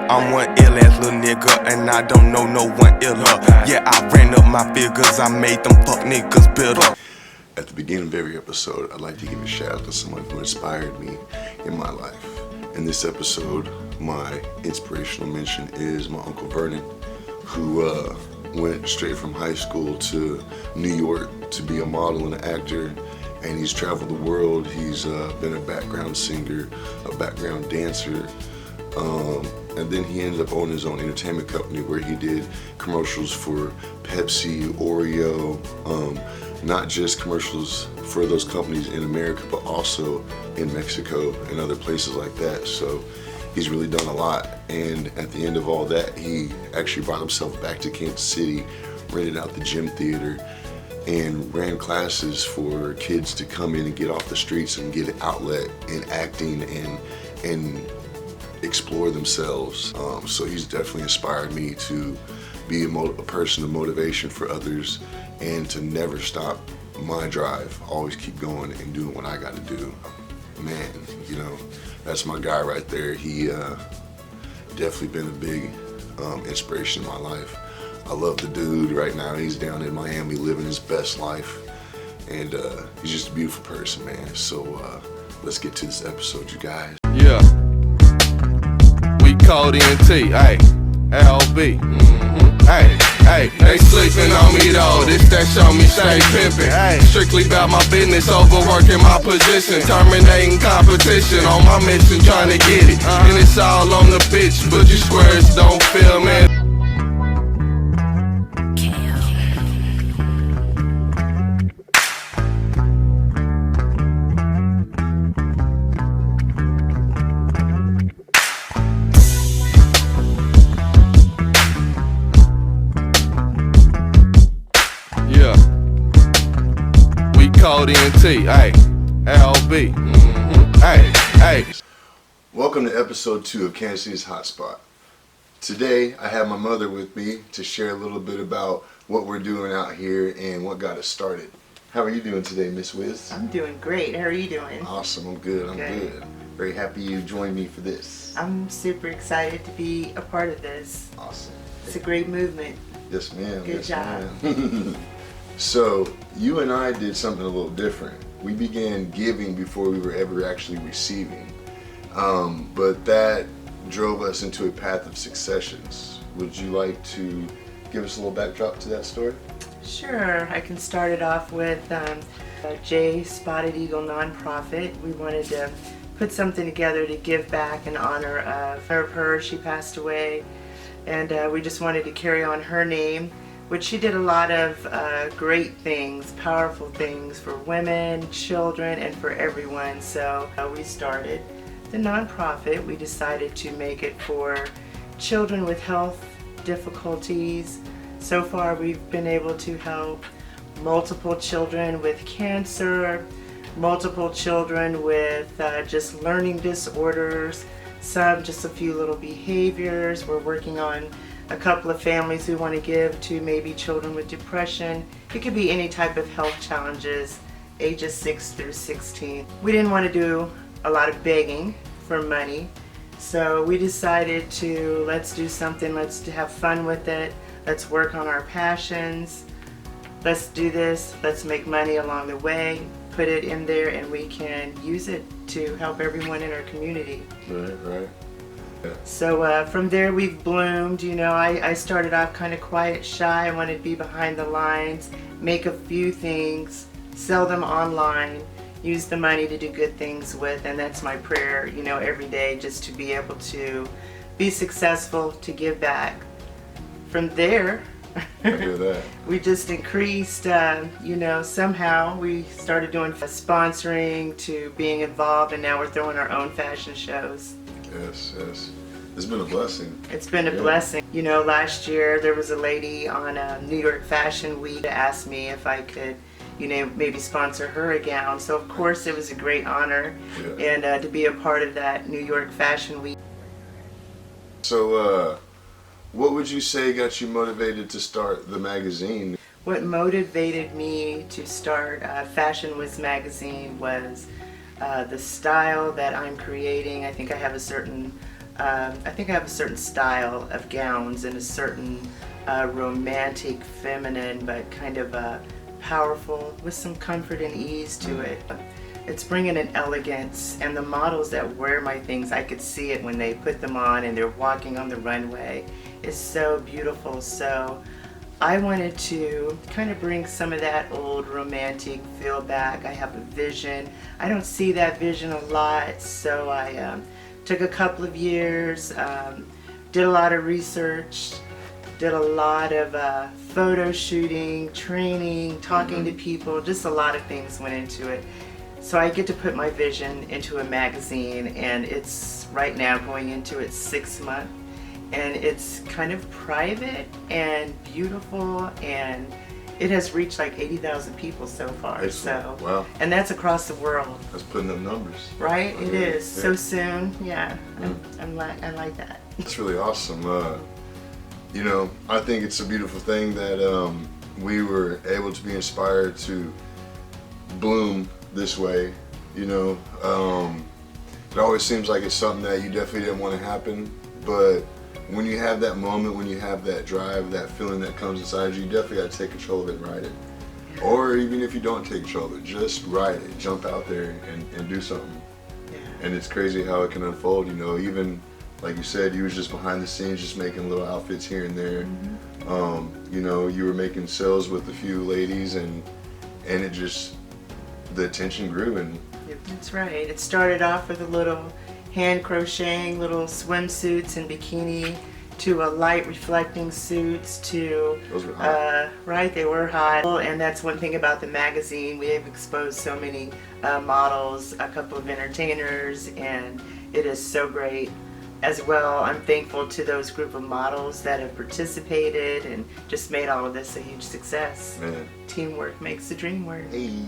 I'm one ill-ass little nigga, and I don't know no one iller. Yeah, I ran up my figures, I made them fuck niggas bitter. At the beginning of every episode, I'd like to give a shout out to someone who inspired me in my life. In this episode, my inspirational mention is my Uncle Vernon, who went straight from high school to New York to be a model and an actor, and he's traveled the world. He's been a background singer, a background dancer, and then he ended up owning his own entertainment company where he did commercials for Pepsi, Oreo, not just commercials for those companies in America, but also in Mexico and other places like that. So he's really done a lot, and at the end of all that, he actually brought himself back to Kansas City, rented out the gym theater, and ran classes for kids to come in and get off the streets and get an outlet in acting and explore themselves. So he's definitely inspired me to be a person of motivation for others and to never stop my drive. Always keep going and doing what I got to do. Man, you know, that's my guy right there. He definitely been a big inspiration in my life. I love the dude. Right now he's down in Miami living his best life, and he's just a beautiful person, man. So let's get to this episode, you guys. Yeah, we kold ENT, hey, AOD. Hey, they sleeping on me though, this that show me stay pimpin'. Strictly about my business, overworking my position, terminating competition, on my mission trying to get it. And it's all on the bitch, but you squares don't feel me. Kold ENT, hey, AOD. Hey. Welcome to episode 2 of Kansas City's Hotspot. Today I have my mother with me to share a little bit about what we're doing out here and what got us started. How are you doing today, Miss Whiz? I'm doing great. How are you doing? Awesome, I'm good. Very happy you joined me for this. I'm super excited to be a part of this. Awesome. It's a great movement. Yes, ma'am. Good job. Ma'am. So, you and I did something a little different. We began giving before we were ever actually receiving. But that drove us into a path of successions. Would you like to give us a little backdrop to that story? Sure. I can start it off with J Spotted Eagle nonprofit. We wanted to put something together to give back in honor of her. She passed away, and we just wanted to carry on her name, which she did a lot of great things, powerful things for women, children, and for everyone. So we started the nonprofit. We decided to make it for children with health difficulties. So far we've been able to help multiple children with cancer, multiple children with just learning disorders, some just a few little behaviors. We're working on a couple of families who want to give to maybe children with depression. It could be any type of health challenges, ages 6 through 16. We didn't want to do a lot of begging for money, so we decided to let's do something, let's have fun with it, let's work on our passions, let's do this, let's make money along the way, put it in there, and we can use it to help everyone in our community. Right. Yeah. So from there we've bloomed. You know, I started off kind of quiet, shy. I wanted to be behind the lines, make a few things, sell them online, use the money to do good things with, and that's my prayer, you know, every day, just to be able to be successful, to give back. From there, I hear that. we just increased, you know, somehow we started doing sponsoring to being involved, and now we're throwing our own fashion shows. Yes. It's been a blessing. It's been a blessing. You know, last year there was a lady on New York Fashion Week that asked me if I could, you know, maybe sponsor her a gown. So of course it was a great honor, and to be a part of that New York Fashion Week. So what would you say got you motivated to start the magazine? What motivated me to start Fashion Whiz magazine was the style that I'm creating. I think I have a certain I think I have a certain style of gowns and a certain romantic, feminine, but kind of powerful with some comfort and ease to it. It's bringing an elegance, and the models that wear my things, I could see it when they put them on and they're walking on the runway. It's so beautiful. So I wanted to kind of bring some of that old romantic feel back. I have a vision. I don't see that vision a lot, so I took a couple of years, did a lot of research, did a lot of photo shooting, training, talking to people, just a lot of things went into it. So I get to put my vision into a magazine, and it's right now going into its 6th month, and it's kind of private and beautiful, and it has reached like 80,000 people so far. Excellent. So, wow. And that's across the world. That's putting up numbers. Right? It is. Yeah. So soon. Yeah. I like that. It's really awesome. You know, I think it's a beautiful thing that we were able to be inspired to bloom this way. You know, it always seems like it's something that you definitely didn't want to happen, but when you have that moment, when you have that drive, that feeling that comes inside you, you definitely got to take control of it and ride it. Yeah. Or even if you don't take control of it, just ride it, jump out there and do something. Yeah. And it's crazy how it can unfold, you know, even like you said, you was just behind the scenes, just making little outfits here and there. You know, you were making sales with a few ladies, and it just, the attention grew. And that's right. It started off with a little hand crocheting, little swimsuits and bikini, to a light reflecting suits, to those were hot. Right, they were hot. And that's one thing about the magazine. We have exposed so many models, a couple of entertainers, and it is so great. As well, I'm thankful to those group of models that have participated and just made all of this a huge success. Man. Teamwork makes the dream work. Hey.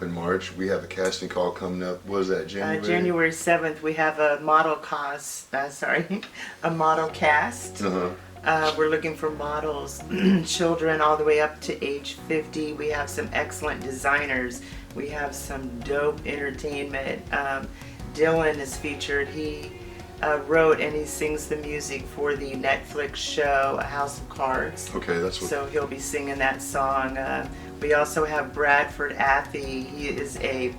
In March, we have a casting call coming up. What is that, January? January 7th, we have a model a model cast. We're looking for models, children all the way up to age 50. We have some excellent designers. We have some dope entertainment. Dylan is featured. He wrote and he sings the music for the Netflix show, A House of Cards. Okay, that's what. So he'll be singing that song. We also have Bradford Athy. He is a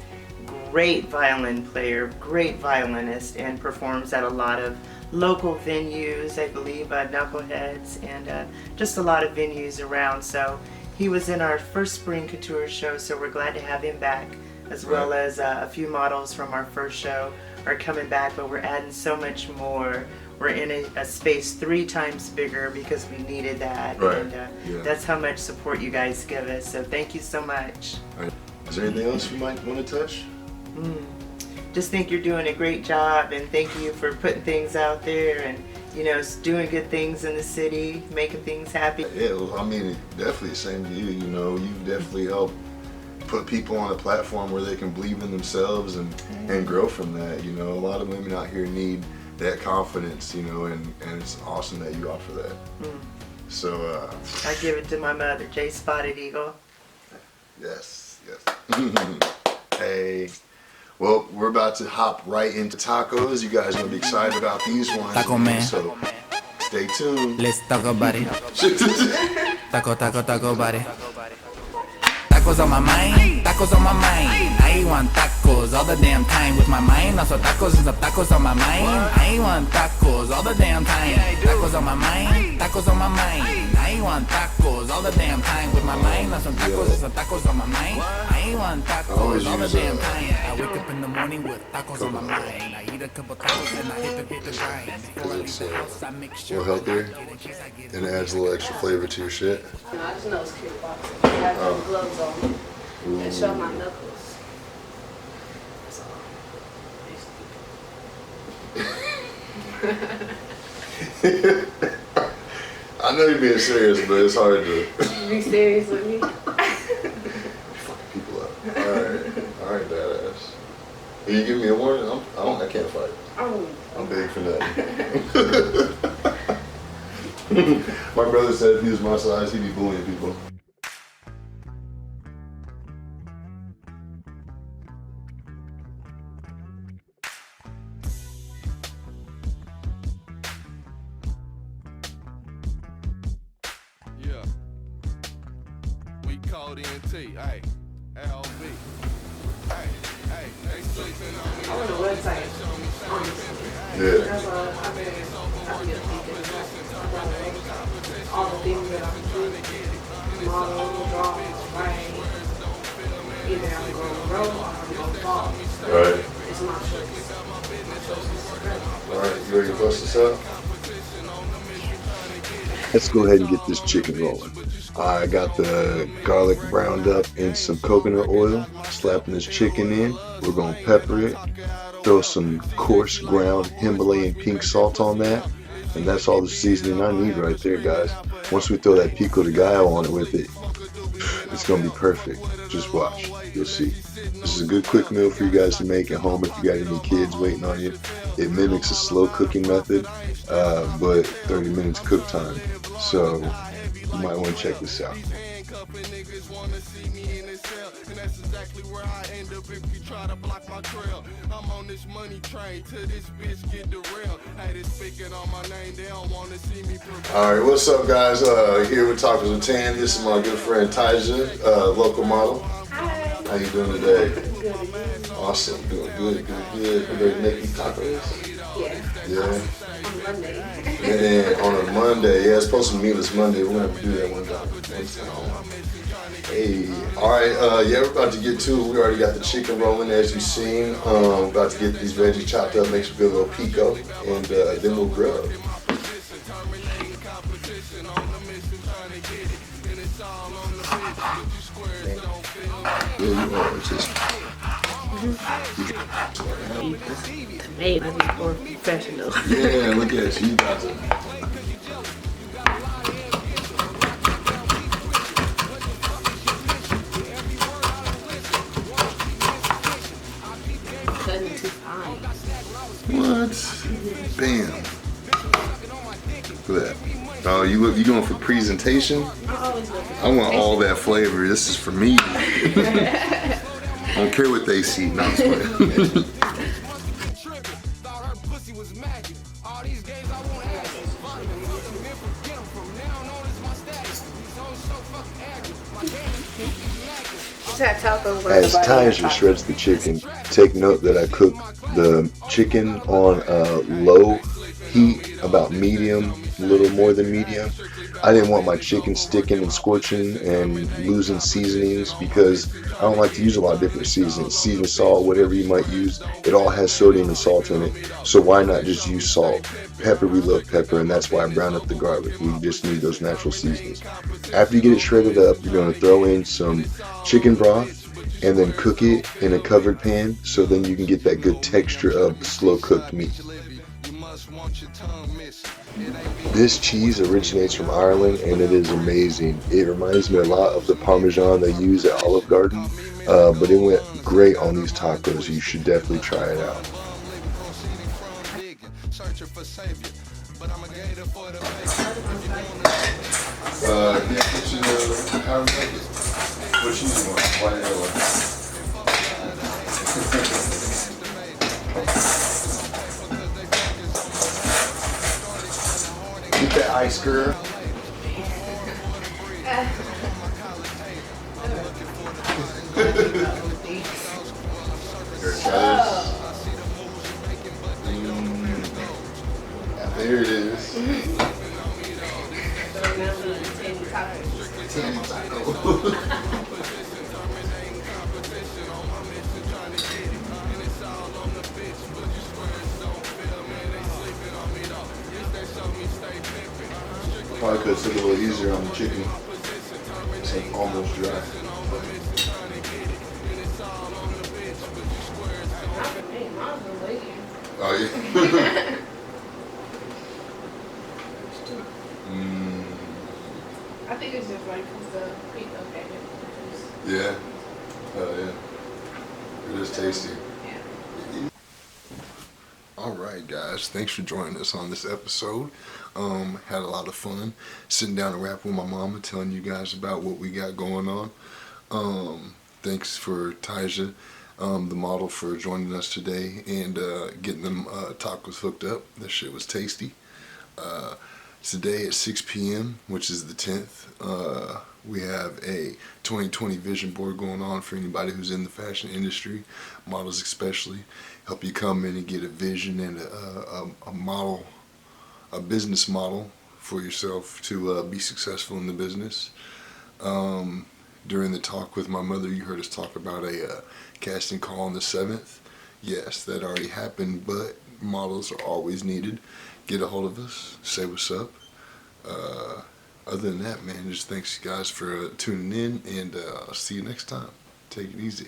great violin player, great violinist, and performs at a lot of local venues, I believe, Knuckleheads, and just a lot of venues around. So he was in our first spring couture show, so we're glad to have him back, as well as a few models from our first show are coming back, but we're adding so much more. We're in a space 3 times bigger because we needed that, and that's how much support you guys give us, so thank you so much. Right. Is there anything else you might want to touch? Just think you're doing a great job, and thank you for putting things out there and, you know, doing good things in the city, making things happy. Yeah, well, I mean, definitely same to you. You know, you've definitely helped put people on a platform where they can believe in themselves and grow from that. You know, a lot of women out here need that confidence, you know, and it's awesome that you offer that. So I give it to my mother, J Spotted Eagle. Yes. Hey. Well, we're about to hop right into tacos. You guys are gonna be excited about these ones. Taco man. So stay tuned. Let's talk about it. Taco body. Tacos on my mind, tacos on my mind. I want tacos all the damn time with my mind. Also tacos is tacos on my mind. I want tacos all the damn time. Tacos on my mind, tacos on my mind. I want tacos all the damn time with my mind. Also tacos is tacos on my mind. I want tacos all the damn time. I wake up in the morning with tacos on my mind. I eat a couple tacos and I hit the grind. Before I leave the house, I make sure Little healthier, and it adds a little extra flavor to your shit. I just know it's kickboxing. I have no gloves on and show my knuckles. That's all. I know you're being serious, but it's hard to Be serious with me. fuck people up. All right, badass. Can you give me a warning? I can't fight. Oh. I'm big for nothing. My brother said if he was my size, he'd be bullying people. Kold ENT, hey, AOD. Hey, they sleeping on me. I want a website. Yeah. That's why I've been thinking all the things that I'm doing. Model, draw, write. Either I'm going to grow or I'm going to fall. Right. It's my choice. My choice is spread. Alright, you ready to bust this up? Let's go ahead and get this chicken rolling. I got the garlic browned up in some coconut oil, slapping this chicken in. We're going to pepper it, throw some coarse ground Himalayan pink salt on that, and that's all the seasoning I need right there, guys. Once we throw that pico de gallo on it with it, it's going to be perfect. Just watch. You'll see. This is a good quick meal for you guys to make at home if you got any kids waiting on you. It mimics a slow cooking method, but 30 minutes cook time. So you might want to check this out. Niggas wanna see me in this cell, and that's exactly where I end up if you try to block my trail. I'm on this money train till this bitch get derailed. Hey, they speaking on my name, they don't wanna see me prevail. Alright, what's up, guys? Here with Tacos with Tan. This is my good friend Tyja, local model. Hi. How you doing today? Good. Awesome. Doing good. You ready to make these tacos? Yeah. Yeah. On Monday. And on a Monday, yeah, it's supposed to be meatless Monday. We're gonna have to do that one time. Hey, all right, yeah, we're about to get to it. We already got the chicken rolling, as you've seen. About to get these veggies chopped up, make some good little pico, and then we'll grill. Yeah, you are. It's just. Tomato is more professional. Yeah, look at you. You got to. Cutting too fine. What? Bam. Look at that. Oh, you going for presentation? I always look for I want all that flavor. This is for me. I don't care what they see. No, I'm just playing. As Tyja shreds the chicken, take note that I cook the chicken on low heat, about medium, a little more than medium. I didn't want my chicken sticking and scorching and losing seasonings because I don't like to use a lot of different seasonings. Seasoned salt, whatever you might use, it all has sodium and salt in it. So why not just use salt? Pepper, we love pepper, and that's why I brown up the garlic. We just need those natural seasonings. After you get it shredded up, you're going to throw in some chicken broth and then cook it in a covered pan so then you can get that good texture of slow cooked meat. This cheese originates from Ireland and it is amazing. It reminds me a lot of the Parmesan they use at Olive Garden, but it went great on these tacos. You should definitely try it out. What cheese you want? White or yellow? Get that ice, girl. There it is. Probably could have took it a little easier on the chicken. It's like almost dry. Oh yeah. I think it's just right because the pico came in. Yeah. Oh yeah. It is tasty. Yeah. Alright guys, thanks for joining us on this episode. Had a lot of fun sitting down and rapping with my mama, telling you guys about what we got going on. Thanks for Tyja, the model, for joining us today and getting them tacos hooked up. That shit was tasty. Today at 6 p.m., which is the 10th, we have a 2020 vision board going on for anybody who's in the fashion industry, models especially. Help you come in and get a vision and a model, a business model for yourself to be successful in the business. During the talk with my mother, you heard us talk about a casting call on the 7th. Yes, that already happened, but models are always needed. Get a hold of us, say what's up. Other than that, man, just thanks you guys for tuning in, and I'll see you next time. Take it easy.